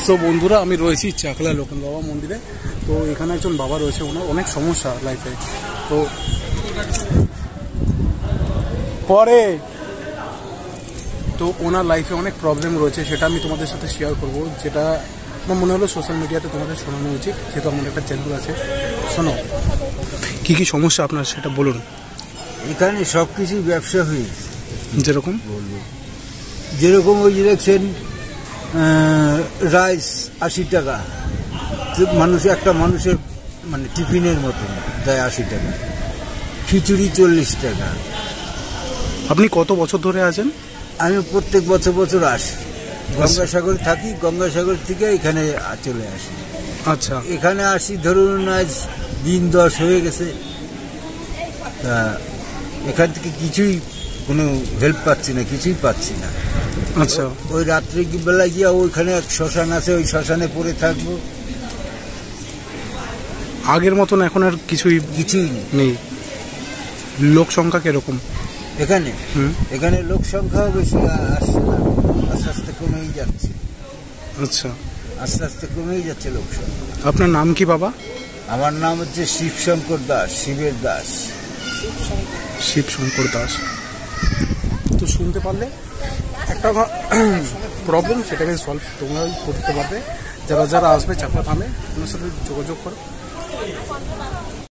So বন্ধুরা, আমি রয়েছি চাকলা লোকন বাবা মন্দিরে। তো এখানে একজন বাবা রয়েছে, ওনার অনেক সমস্যা লাইফে। তো ওনার লাইফে অনেক প্রবলেম রয়েছে, সেটা আমি তোমাদের সাথে শেয়ার করবো। যেটা আমার মনে হলো সোশ্যাল মিডিয়াতে তোমাদের শোনানো উচিত, যেহেতু আমার একটা চ্যানেল আছে। শোনো, কী কী সমস্যা আপনার সেটা বলুন। এখানে সব কিছুই ব্যবসা হয়েছে। যেরকম বলবো, যেরকম ওই দেখছেন রাইস 80 টাকা, একটা মানুষের মানে টিফিনের মতন দেয় 80 টাকা। খিচুড়ি 40 টাকা। আপনি কত বছর ধরে আছেন? আমি প্রত্যেক বছর আসি, গঙ্গাসাগর থাকি, গঙ্গাসাগর থেকে এখানে চলে আসি। আচ্ছা, এখানে আসি ধরুন আজ দিন 10 হয়ে গেছে। এখান থেকে কিছুই কোনো হেল্প পাচ্ছি না, কিছুই পাচ্ছি না। আচ্ছা, ওই রাত্রে বেলা গিয়া ওইখানে এক শ্মশান আছে, ওই শ্মশানে পড়ে থাকবো। আগের মতন এখন আর কিছুই নেই। লোক সংখ্যা কিরকম এখানে? এখানে লোক সংখ্যাও বেশি আসছে না, আস্তে আস্তে কমেই যাচ্ছে। আচ্ছা, আস্তে আস্তে কমেই যাচ্ছে লোক সংখ্যা। আপনার নাম কি বাবা? আমার নাম হচ্ছে শিবশঙ্কর দাস, শিবের দাস। শিবশঙ্কর দাস। তো শুনতে পারলে একটা প্রবলেম, সেটাকে সলভ তোমরাই করতে পারবে। যারা আসবে চাকলা থামে, ওনার সাথে যোগাযোগ করো।